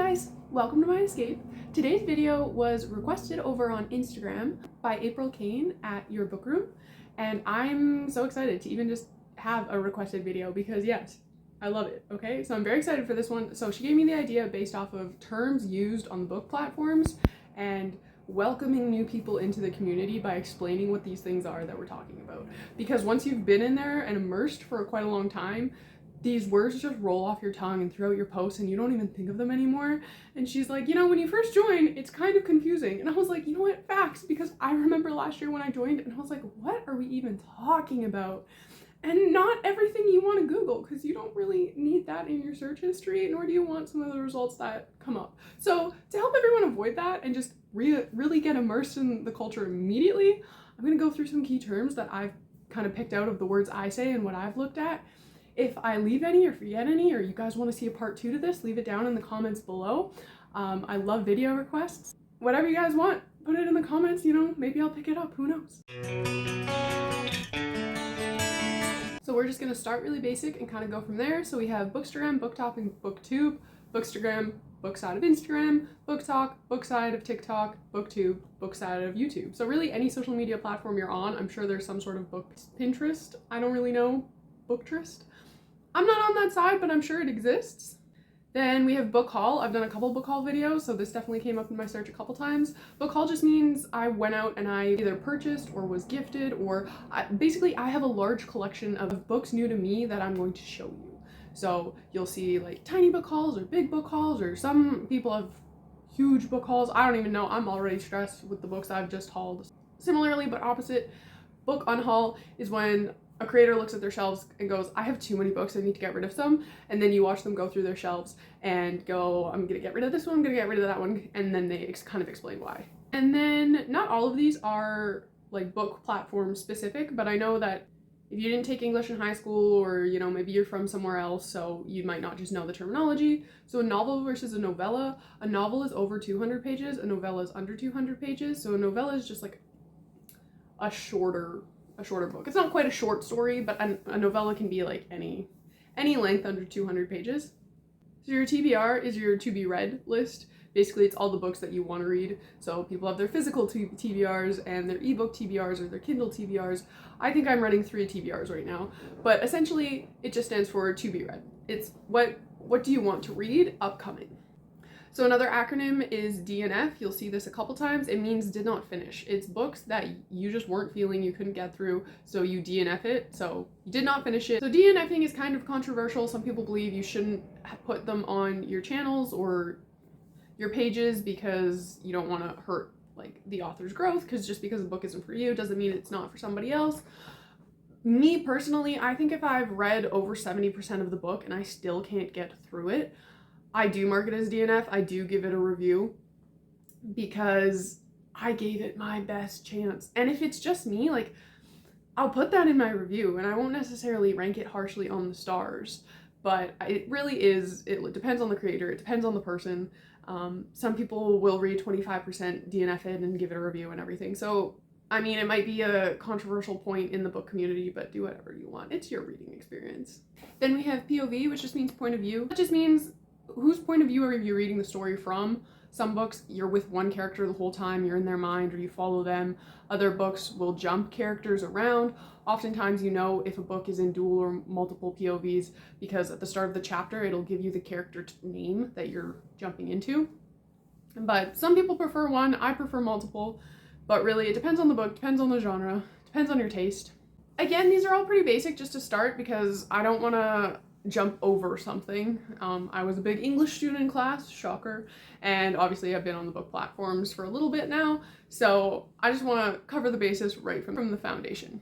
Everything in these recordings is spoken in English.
guys, welcome to my escape. Today's video was requested over on Instagram by April Kane at Your Book Room, and I'm so excited to even just have a requested video because yes, I love it, okay? So I'm very excited for this one. So she gave me the idea based off of terms used on the book platforms and welcoming new people into the community by explaining what these things are that we're talking about. Because once you've been in there and immersed for quite a long time, these words just roll off your tongue and throughout your posts and you don't even think of them anymore. And she's like, you know, when you first join, it's kind of confusing. And I was like, you know what, facts, because I remember last year when I joined and I was like, what are we even talking about? And not everything you want to Google, because you don't really need that in your search history, nor do you want some of the results that come up. So to help everyone avoid that and just really get immersed in the culture immediately, I'm going to go through some key terms that I've kind of picked out of the words I say and what I've looked at. If I leave any or forget any, or you guys want to see a part 2 to this, leave it down in the comments below. I love video requests. Whatever you guys want, put it in the comments, you know, maybe I'll pick it up, who knows? So we're just going to start really basic and kind of go from there. So we have bookstagram, booktok, and booktube. Bookstagram, book side of Instagram. Booktok, book side of TikTok. Booktube, book side of YouTube. So really any social media platform you're on, I'm sure there's some sort of book. Pinterest, I don't really know. Booktrist. I'm not on that side, but I'm sure it exists. Then we have book haul. I've done a couple book haul videos, so this definitely came up in my search a couple times. Book haul just means I went out and I either purchased or was gifted, or basically I have a large collection of books new to me that I'm going to show you. So you'll see like tiny book hauls or big book hauls, or some people have huge book hauls. I don't even know. I'm already stressed with the books I've just hauled. Similarly, but opposite, book unhaul is when a creator looks at their shelves and goes, I have too many books, I need to get rid of some. And then you watch them go through their shelves and go, I'm gonna get rid of this one, I'm gonna get rid of that one. And then they kind of explain why. And then not all of these are like book platform specific, but I know that if you didn't take English in high school, or, you know, maybe you're from somewhere else, so you might not just know the terminology. So a novel versus a novella. A novel is over 200 pages, a novella is under 200 pages. So a novella is just like a shorter book. It's not quite a short story, but a novella can be like any length under 200 pages. So your TBR is your to be read list. Basically, it's all the books that you want to read. So people have their physical TBRs and their ebook TBRs or their Kindle TBRs. I think I'm running 3 TBRs right now, but essentially it just stands for to be read. It's what do you want to read upcoming. So another acronym is DNF. You'll see this a couple times. It means did not finish. It's books that you just weren't feeling, you couldn't get through, so you DNF it. So you did not finish it. So DNFing is kind of controversial. Some people believe you shouldn't put them on your channels or your pages because you don't want to hurt like the author's growth, because just because a book isn't for you doesn't mean it's not for somebody else. Me personally, I think if I've read over 70% of the book and I still can't get through it, I do mark it as DNF. I do give it a review because I gave it my best chance. And if it's just me, like, I'll put that in my review and I won't necessarily rank it harshly on the stars, but it really is, it depends on the creator, it depends on the person. Some people will read 25% DNF it and give it a review and everything. So, I mean, it might be a controversial point in the book community, but do whatever you want. It's your reading experience. Then we have POV, which just means point of view. That just means whose point of view are you reading the story from? Some books, you're with one character the whole time, you're in their mind, or you follow them. Other books will jump characters around. Oftentimes, you know if a book is in dual or multiple POVs because at the start of the chapter, it'll give you the character name that you're jumping into. But some people prefer one, I prefer multiple, but really it depends on the book, depends on the genre, depends on your taste. Again, these are all pretty basic just to start because I don't want to jump over something. I was a big English student in class, shocker, and obviously I've been on the book platforms for a little bit now, so I just want to cover the basis right from the foundation.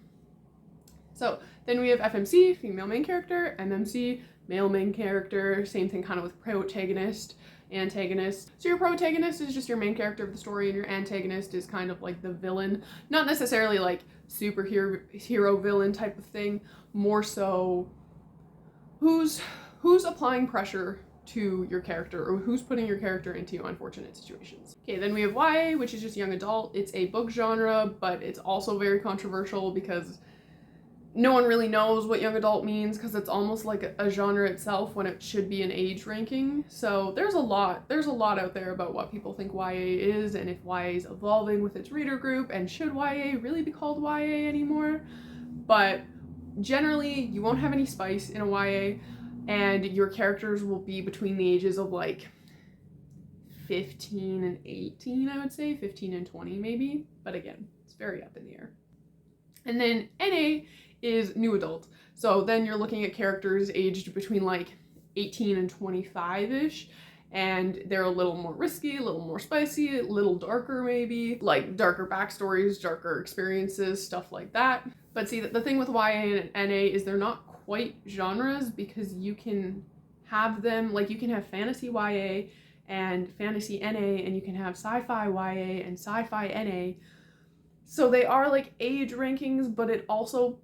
So then we have FMC, female main character, MMC, male main character, same thing kind of with protagonist, antagonist. So your protagonist is just your main character of the story, and your antagonist is kind of like the villain, not necessarily like superhero villain type of thing, more so who's applying pressure to your character, or who's putting your character into unfortunate situations. Okay, then we have YA, which is just young adult. It's a book genre, but it's also very controversial because no one really knows what young adult means because it's almost like a genre itself when it should be an age ranking. So there's a lot out there about what people think YA is, and if YA is evolving with its reader group, and should YA really be called YA anymore. But generally, you won't have any spice in a YA, and your characters will be between the ages of like 15 and 18, I would say, 15 and 20 maybe, but again, it's very up in the air. And then NA is new adult. So then you're looking at characters aged between like 18 and 25-ish, and they're a little more risky, a little more spicy, a little darker maybe, like darker backstories, darker experiences, stuff like that. But see, the thing with YA and NA is they're not quite genres, because you can have them, like you can have fantasy YA and fantasy NA, and you can have sci-fi YA and sci-fi NA. So they are like age rankings, but it also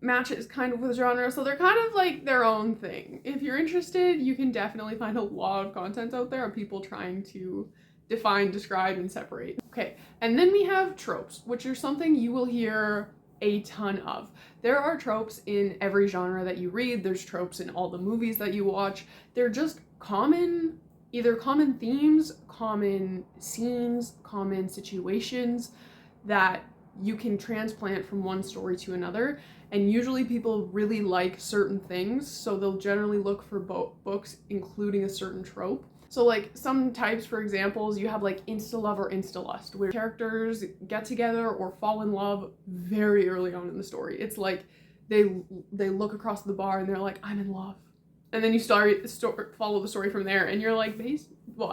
matches kind of with genre, so they're kind of like their own thing. If you're interested, you can definitely find a lot of content out there of people trying to define, describe, and separate. Okay, and then we have tropes, which are something you will hear a ton of. There are tropes in every genre that you read. There's tropes in all the movies that you watch. They're just common, either common themes, common scenes, common situations that you can transplant from one story to another. And usually people really like certain things, so they'll generally look for books including a certain trope. So like some types, for examples, you have like insta-love or insta-lust, where characters get together or fall in love very early on in the story. It's like they look across the bar and they're like, I'm in love. And then you follow the story from there, and you're like,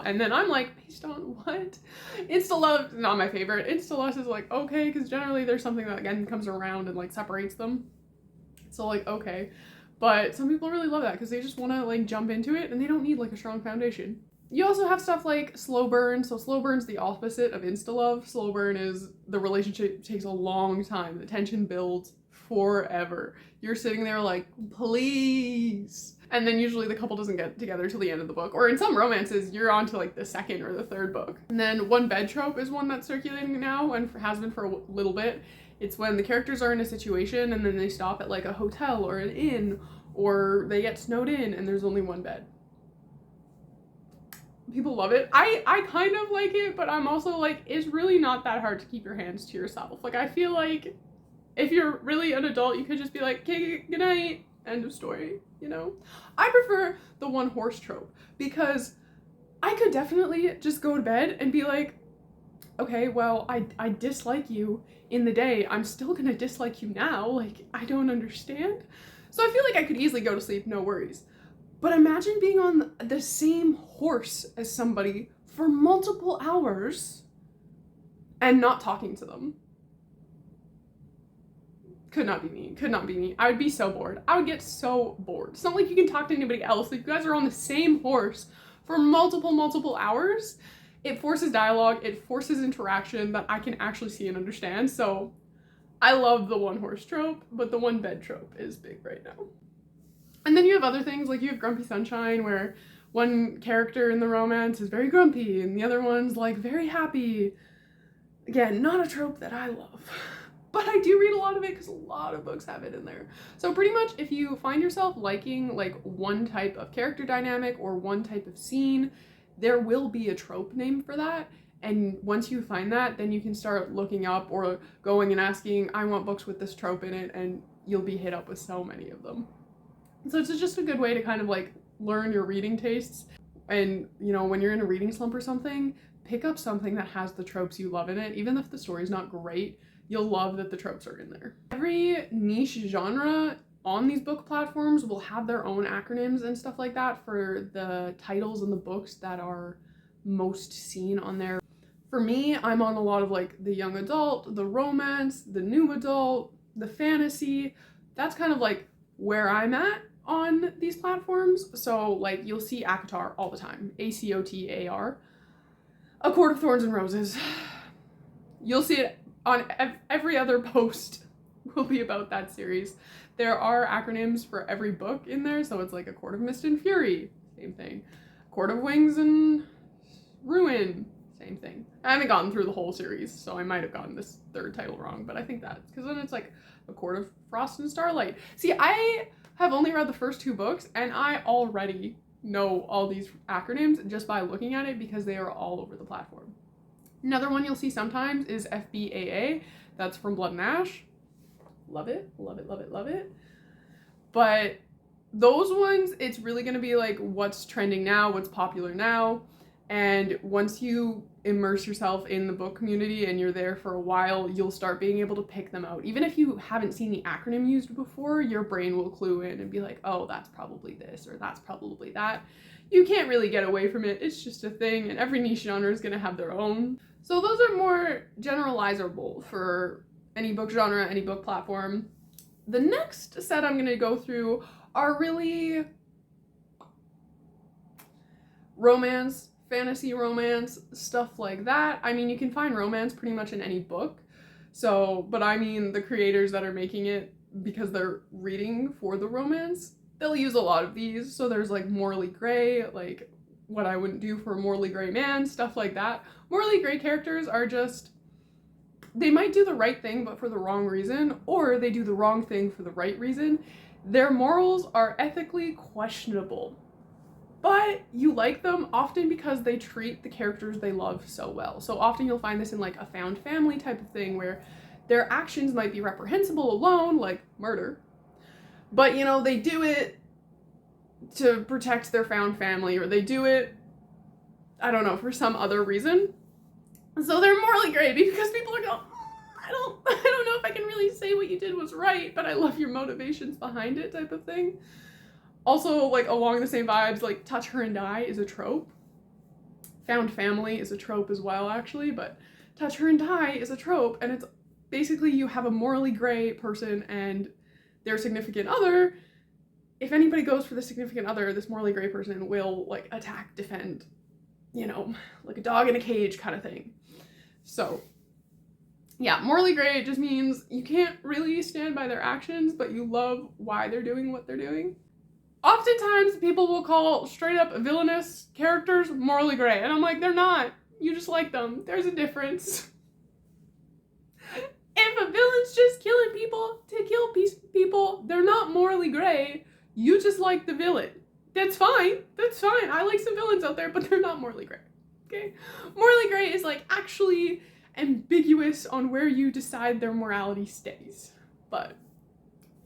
and then I'm like, based on what? Insta-love is not my favorite. Insta-lust is like, okay, because generally there's something that again comes around and like separates them. So like, okay. But some people really love that because they just want to like jump into it and they don't need like a strong foundation. You also have stuff like slow burn. So slow burn's the opposite of insta-love. Slow burn is the relationship takes a long time. The tension builds forever. You're sitting there like, please. And then usually the couple doesn't get together till the end of the book. Or in some romances, you're on to like the second or the third book. And then one bed trope is one that's circulating now and has been for a little bit. It's when the characters are in a situation and then they stop at like a hotel or an inn, or they get snowed in and there's only one bed. People love it. I kind of like it, but I'm also like, it's really not that hard to keep your hands to yourself. Like, I feel like if you're really an adult, you could just be like, okay, good night, end of story, you know? I prefer the one horse trope because I could definitely just go to bed and be like, okay, well, I dislike you in the day. I'm still gonna dislike you now. Like, I don't understand. So I feel like I could easily go to sleep, no worries. But imagine being on the same horse as somebody for multiple hours and not talking to them. Could not be me. Could not be me. I would be so bored. I would get so bored. It's not like you can talk to anybody else. Like, you guys are on the same horse for multiple hours. It forces dialogue. It forces interaction that I can actually see and understand. So I love the one horse trope, but the one bed trope is big right now. And then you have other things, like you have Grumpy Sunshine, where one character in the romance is very grumpy and the other one's like very happy. Again, not a trope that I love. But I do read a lot of it because a lot of books have it in there. So pretty much if you find yourself liking like one type of character dynamic or one type of scene, there will be a trope name for that. And once you find that, then you can start looking up or going and asking, I want books with this trope in it, and you'll be hit up with so many of them. So it's just a good way to kind of like learn your reading tastes. And, you know, when you're in a reading slump or something, pick up something that has the tropes you love in it. Even if the story's not great, you'll love that the tropes are in there. Every niche genre on these book platforms will have their own acronyms and stuff like that for the titles and the books that are most seen on there. For me, I'm on a lot of like the young adult, the romance, the new adult, the fantasy. That's kind of like where I'm at on these platforms. So like you'll see ACOTAR all the time, ACOTAR. A Court of Thorns and Roses. You'll see it on every other post will be about that series. There are acronyms for every book in there, so it's like A Court of Mist and Fury, same thing. Court of Wings and Ruin, same thing. I haven't gotten through the whole series, so I might have gotten this third title wrong, but I think that's because then it's like A Court of Frost and Starlight. See, I have only read the first 2 books, and I already know all these acronyms just by looking at it because they are all over the platform. Another one you'll see sometimes is FBAA. That's From Blood and Ash. Love it, love it, love it, love it. But those ones, it's really going to be like what's trending now, what's popular now. And once you immerse yourself in the book community and you're there for a while, you'll start being able to pick them out. Even if you haven't seen the acronym used before, your brain will clue in and be like, oh, that's probably this or that's probably that. You can't really get away from it. It's just a thing, and every niche genre is going to have their own. So those are more generalizable for any book genre, any book platform. The next set I'm going to go through are really romance, fantasy romance, stuff like that. I mean, you can find romance pretty much in any book. So, but I mean the creators that are making it because they're reading for the romance, they'll use a lot of these. So there's like morally gray, like What I Wouldn't Do for a Morally Gray Man, stuff like that. Morally gray characters are just, they might do the right thing but for the wrong reason, or they do the wrong thing for the right reason. Their morals are ethically questionable, but you like them often because they treat the characters they love so well. So often you'll find this in like a found family type of thing where their actions might be reprehensible alone, like murder, but you know, they do it to protect their found family, or they do it, I don't know, for some other reason. So they're morally gray because people are going, I don't know if I can really say what you did was right, but I love your motivations behind it type of thing. Also, like, along the same vibes, like, Touch Her and Die is a trope. Found Family is a trope as well, actually, but Touch Her and Die is a trope, and it's basically you have a morally gray person and their significant other. If anybody goes for the significant other, this morally gray person will, like, attack, defend, you know, like a dog in a cage kind of thing. So, yeah, morally gray just means you can't really stand by their actions, but you love why they're doing what they're doing. Oftentimes, people will call straight up villainous characters morally gray, and I'm like, they're not. You just like them. There's a difference. If a villain's just killing people to kill people, they're not morally gray. You just like the villain. That's fine. That's fine. I like some villains out there, but they're not morally gray. Okay? Morally gray is like actually ambiguous on where you decide their morality stays. But,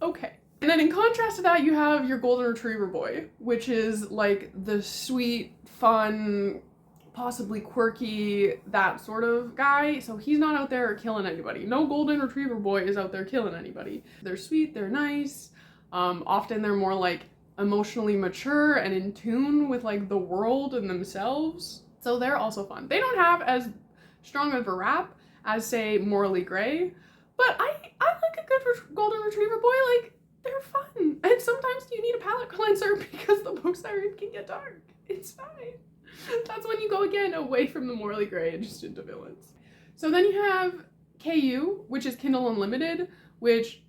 okay. And then in contrast to that, you have your golden retriever boy, which is like the sweet, fun, possibly quirky, that sort of guy. So he's not out there killing anybody. No golden retriever boy is out there killing anybody. They're sweet, they're nice. Often they're more like emotionally mature and in tune with like the world and themselves. So they're also fun. They don't have as strong of a rap as, say, morally gray, but I like a good golden retriever boy. Like, they're fun. And sometimes you need a palate cleanser because the books I read can get dark. It's fine. That's when you go again away from the morally gray and just into villains. So then you have KU, which is Kindle Unlimited, which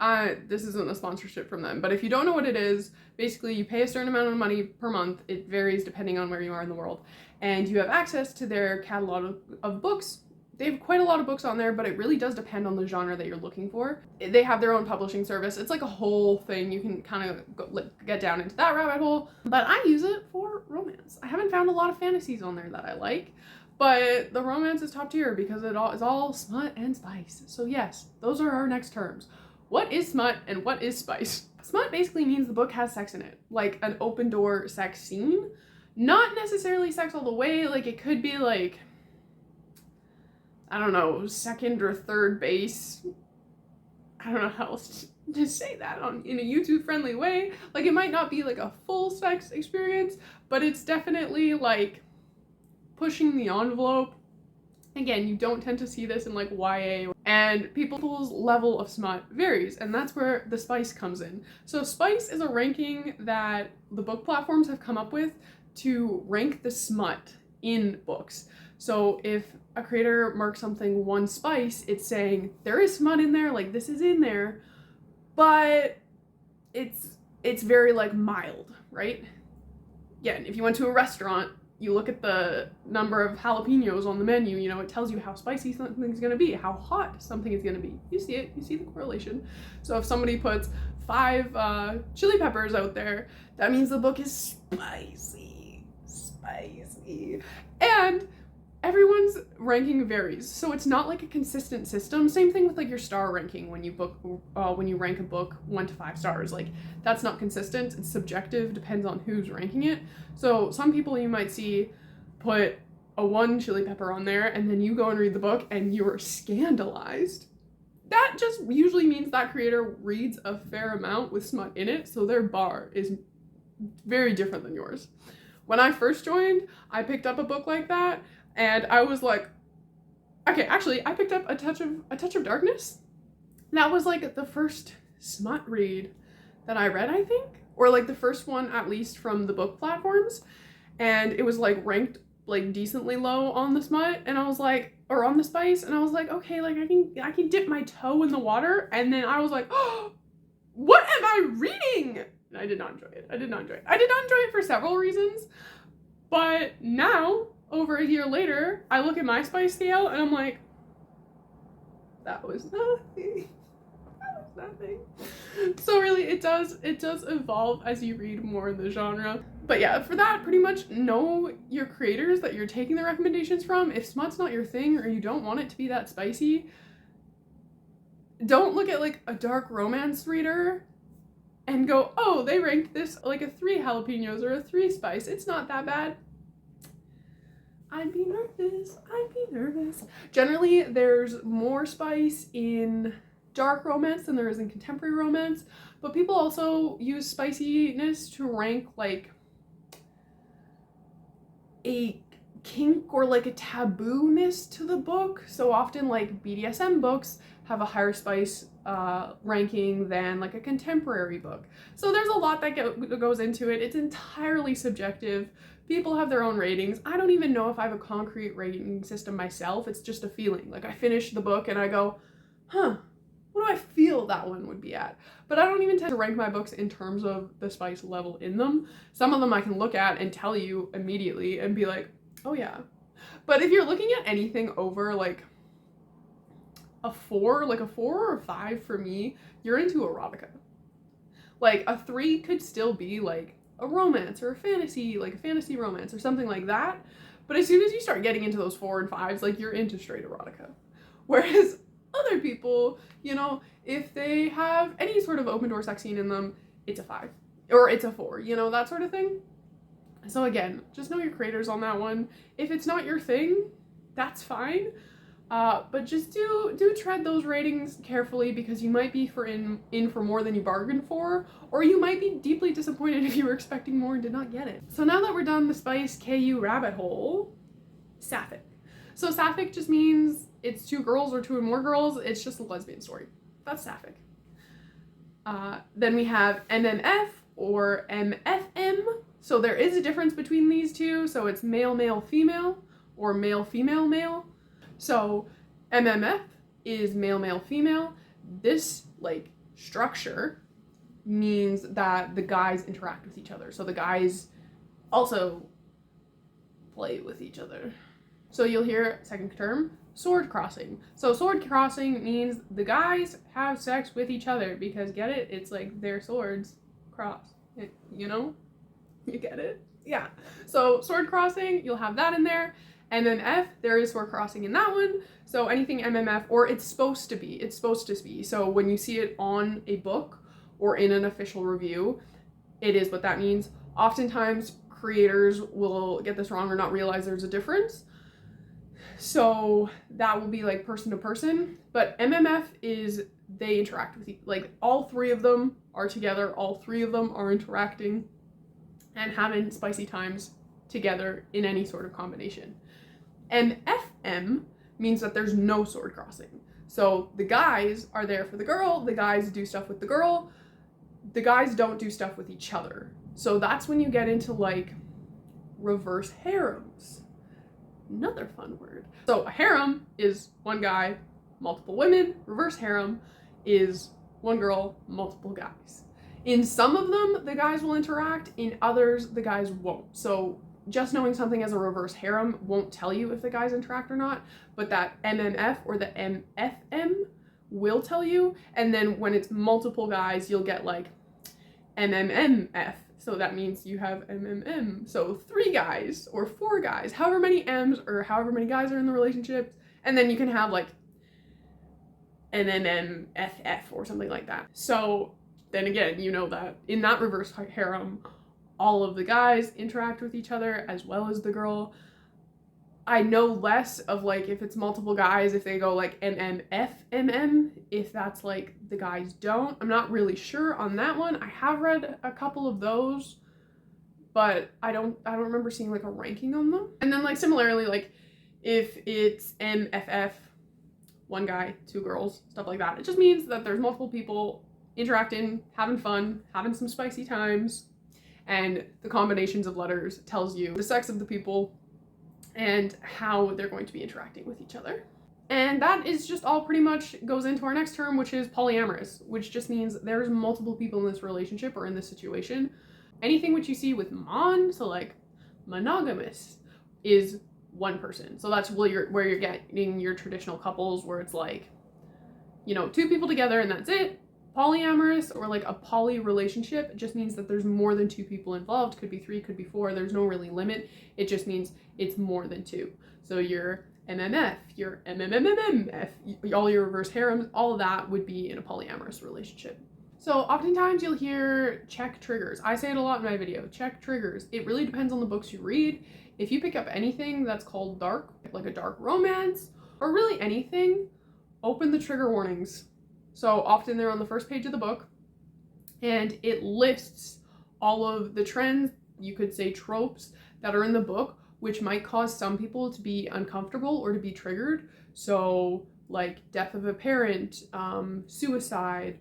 this isn't a sponsorship from them, but if you don't know what it is, basically you pay a certain amount of money per month. It varies depending on where you are in the world, and you have access to their catalog of books. They have quite a lot of books on there, but it really does depend on the genre that you're looking for. They have their own publishing service. It's like a whole thing. You can kind of get down into that rabbit hole, but I use it for romance. I haven't found a lot of fantasies on there that I like, but the romance is top tier because it is all smut and spice. So yes, those are our next terms. What is smut and what is spice? Smut basically means the book has sex in it, like an open door sex scene. Not necessarily sex all the way, like it could be like, I don't know, second or third base. I don't know how else to say that in a YouTube friendly way. Like, it might not be like a full sex experience, but it's definitely like pushing the envelope. Again, you don't tend to see this in like YA, and people's level of smut varies, and that's where the spice comes in. So spice is a ranking that the book platforms have come up with to rank the smut in books. So if a creator marks something 1 spice, it's saying there is smut in there, like this is in there, but it's very like mild, right? Again, if you went to a restaurant you look at the number of jalapenos on the menu, you know, it tells you how spicy something's gonna be, how hot something is gonna be. You see it, you see the correlation. So if somebody puts 5 chili peppers out there, that means the book is spicy. And everyone's ranking varies, so it's not like a consistent system. Same thing with like your star ranking when you rank a book 1 to 5 stars. Like, that's not consistent, it's subjective, depends on who's ranking it. So some people you might see put a 1 chili pepper on there, and then you go and read the book and you're scandalized. That just usually means that creator reads a fair amount with smut in it, so their bar is very different than yours. When I first joined, I picked up a book like that, and I was like, okay, actually, I picked up a touch of Darkness. That was like the first smut read that I read, I think, or like the first one at least from the book platforms, and it was like ranked like decently low on the smut, and I was like, or on the spice, and I was like, okay, like I can dip my toe in the water, and then I was like, oh, what am I reading? And I did not enjoy it. I did not enjoy it for several reasons, but now, over a year later, I look at my spice scale and I'm like, that was nothing. That was nothing. So really, it does evolve as you read more in the genre. But yeah, for that, pretty much know your creators that you're taking the recommendations from. If smut's not your thing or you don't want it to be that spicy, don't look at like a dark romance reader and go, oh, they ranked this like a 3 jalapenos or a 3 spice. It's not that bad. I'd be nervous. Generally, there's more spice in dark romance than there is in contemporary romance, but people also use spiciness to rank like a kink or like a taboo-ness to the book. So often like BDSM books have a higher spice ranking than like a contemporary book. So there's a lot that goes into it. It's entirely subjective. People have their own ratings. I don't even know if I have a concrete rating system myself. It's just a feeling. Like, I finish the book and I go, huh, what do I feel that one would be at? But I don't even tend to rank my books in terms of the spice level in them. Some of them I can look at and tell you immediately and be like, oh yeah. But if you're looking at anything over like a 4 or a 5 for me, you're into erotica. Like, a 3 could still be like a romance or a fantasy, like a fantasy romance or something like that. But as soon as you start getting into those 4 and 5s, like, you're into straight erotica. Whereas other people, you know, if they have any sort of open door sex scene in them, it's a 5 or it's a 4, you know, that sort of thing. So again, just know your creators on that one. If it's not your thing, that's fine. But just do tread those ratings carefully, because you might be in for more than you bargained for, or you might be deeply disappointed if you were expecting more and did not get it. So now that we're done the spice KU rabbit hole, sapphic. So sapphic just means it's 2 girls or 2 or more girls. It's just a lesbian story. That's sapphic. Then we have NNF or MFM. So there is a difference between these two. So it's male, male, female, or male, female, male. So MMF is male, male, female. This like structure means that the guys interact with each other. So the guys also play with each other. So you'll hear, second term, sword crossing. So sword crossing means the guys have sex with each other, because get it? It's like their swords cross. You know? You get it? Yeah. So sword crossing, you'll have that in there. MMF, there is sword crossing in that one. So anything MMF, or it's supposed to be. So when you see it on a book or in an official review, it is what that means. Oftentimes creators will get this wrong or not realize there's a difference. So that will be like person to person. But MMF is they interact with like all 3 of them are together, all 3 of them are interacting and having spicy times together in any sort of combination. MFM means that there's no sword crossing. So the guys are there for the girl, the guys do stuff with the girl, the guys don't do stuff with each other. So that's when you get into like reverse harems. Another fun word. So a harem is 1 guy, multiple women. Reverse harem is 1 girl, multiple guys. In some of them, the guys will interact. In others, the guys won't. So just knowing something as a reverse harem won't tell you if the guys interact or not, but that MMF or the MFM will tell you. And then when it's multiple guys, you'll get like MMMF. So that means you have MMM. So 3 guys or 4 guys, however many M's or however many guys are in the relationship. And then you can have like NNMFF or something like that. So then again, you know that in that reverse harem, all of the guys interact with each other as well as the girl. I know less of like if it's multiple guys, if they go like MMFMM, if that's like the guys don't. I'm not really sure on that one. I have read a couple of those, but I don't remember seeing like a ranking on them. And then like similarly, like if it's MFF, 1 guy, 2 girls, stuff like that, it just means that there's multiple people interacting, having fun, having some spicy times. And the combinations of letters tells you the sex of the people and how they're going to be interacting with each other. And that is just all pretty much goes into our next term, which is polyamorous, which just means there's multiple people in this relationship or in this situation. Anything which you see with mon, so like monogamous, is 1 person. So that's where you're getting your traditional couples where it's like, you know, 2 people together and that's it. Polyamorous or like a poly relationship just means that there's more than 2 people involved. Could be 3, could be 4. There's no really limit. It just means it's more than 2. So your MMF, your MMMMF, all your reverse harems, all of that would be in a polyamorous relationship. So oftentimes you'll hear check triggers. I say it a lot in my video, check triggers. It really depends on the books you read. If you pick up anything that's called dark, like a dark romance, or really anything, open the trigger warnings. So often they're on the first page of the book, and it lists all of the trends, you could say tropes, that are in the book, which might cause some people to be uncomfortable or to be triggered. So like death of a parent, suicide,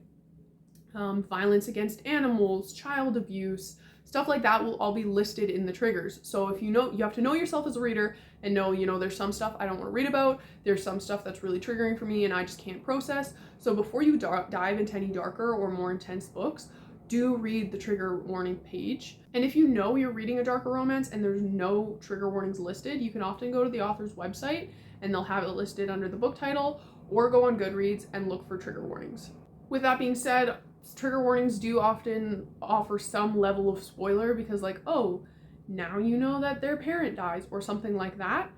violence against animals, child abuse, stuff like that will all be listed in the triggers. So if you know, you have to know yourself as a reader and know, you know, there's some stuff I don't want to read about, there's some stuff that's really triggering for me and I just can't process. So before you dive into any darker or more intense books, do read the trigger warning page. And if you know you're reading a darker romance and there's no trigger warnings listed, you can often go to the author's website and they'll have it listed under the book title, or go on Goodreads and look for trigger warnings. With that being said, trigger warnings do often offer some level of spoiler because like, oh, now you know that their parent dies or something like that.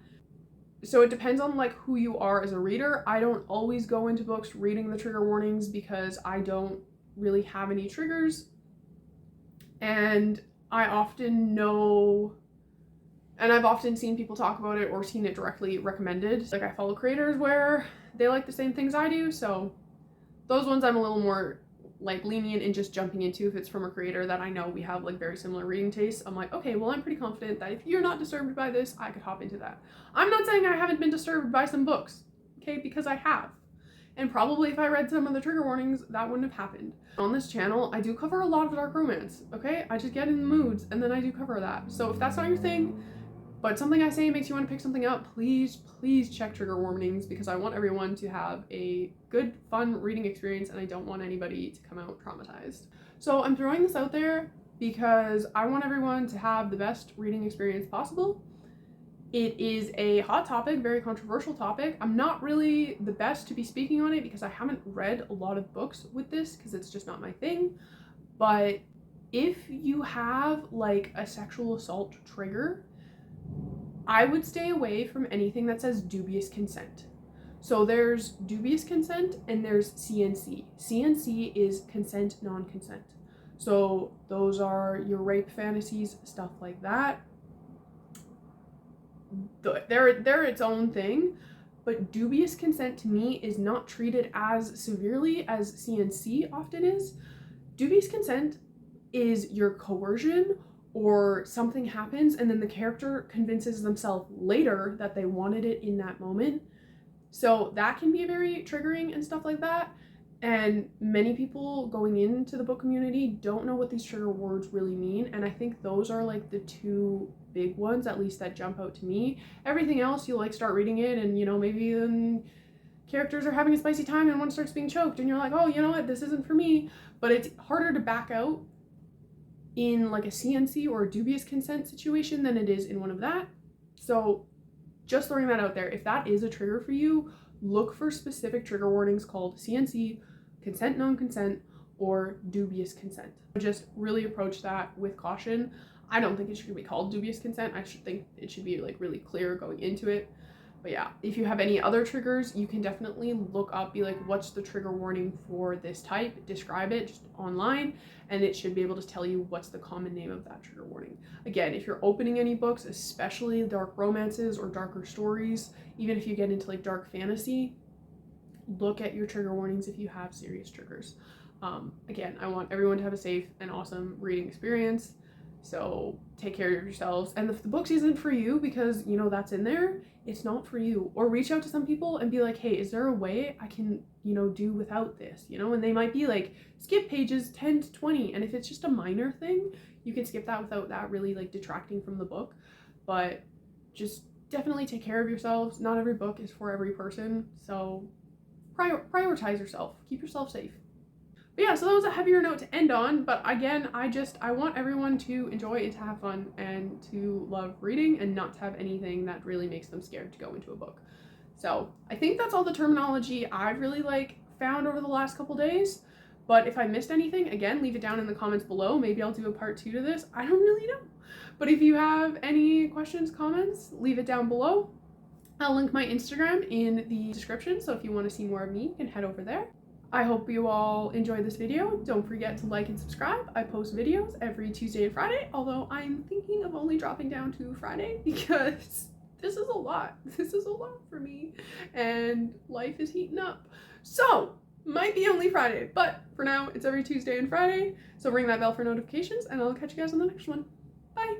So it depends on like who you are as a reader. I don't always go into books reading the trigger warnings because I don't really have any triggers. And I often know, and I've often seen people talk about it or seen it directly recommended. Like I follow creators where they like the same things I do. So those ones I'm a little more like lenient in just jumping into if it's from a creator that I know we have like very similar reading tastes. I'm like, okay, well, I'm pretty confident that if you're not disturbed by this, I could hop into that. I'm not saying I haven't been disturbed by some books, okay, because I have. And probably if I read some of the trigger warnings, that wouldn't have happened. On this channel, I do cover a lot of dark romance, okay? I just get in the moods and then I do cover that. So if that's not your thing, but something I say makes you want to pick something up, please check trigger warnings because I want everyone to have a good, fun reading experience and I don't want anybody to come out traumatized. So I'm throwing this out there because I want everyone to have the best reading experience possible. It is a hot topic, very controversial topic. I'm not really the best to be speaking on it because I haven't read a lot of books with this because it's just not my thing. But if you have like a sexual assault trigger, I would stay away from anything that says dubious consent. So there's dubious consent and there's CNC. CNC is consent, non-consent. So those are your rape fantasies, stuff like that. They're its own thing, but dubious consent to me is not treated as severely as CNC often is. Dubious consent is your coercion or something happens and then the character convinces themselves later that they wanted it in that moment. So that can be very triggering and stuff like that. And many people going into the book community don't know what these trigger words really mean. And I think those are like the 2 big ones, at least that jump out to me. Everything else, you like start reading it and, you know, maybe then characters are having a spicy time and one starts being choked and you're like, oh, you know what, this isn't for me. But it's harder to back out in like a CNC or a dubious consent situation than it is in one of that. So just throwing that out there, if that is a trigger for you, look for specific trigger warnings called CNC, consent, non-consent, or dubious consent. Just really approach that with caution. I don't think it should be called dubious consent. I should think it should be like really clear going into it. But yeah, if you have any other triggers, you can definitely look up, be like, what's the trigger warning for this type? Describe it just online, and it should be able to tell you what's the common name of that trigger warning. Again, if you're opening any books, especially dark romances or darker stories, even if you get into like dark fantasy, look at your trigger warnings if you have serious triggers. Again, I want everyone to have a safe and awesome reading experience. So take care of yourselves. And if the books isn't for you because, you know, that's in there, it's not for you. Or reach out to some people and be like, hey, is there a way I can, you know, do without this? You know, and they might be like, skip pages 10 to 20. And if it's just a minor thing, you can skip that without that really like detracting from the book. But just definitely take care of yourselves. Not every book is for every person. So prioritize yourself. Keep yourself safe. But yeah, so that was a heavier note to end on, but again, I want everyone to enjoy and to have fun and to love reading and not to have anything that really makes them scared to go into a book. So I think that's all the terminology I've really like found over the last couple days, but if I missed anything, again, leave it down in the comments below. Maybe I'll do a part 2 to this. I don't really know. But if you have any questions, comments, leave it down below. I'll link my Instagram in the description, so if you want to see more of me, you can head over there. I hope you all enjoyed this video. Don't forget to like and subscribe. I post videos every Tuesday and Friday, although I'm thinking of only dropping down to Friday because this is a lot. This is a lot for me and life is heating up. So might be only Friday, but for now it's every Tuesday and Friday. So ring that bell for notifications and I'll catch you guys on the next one. Bye.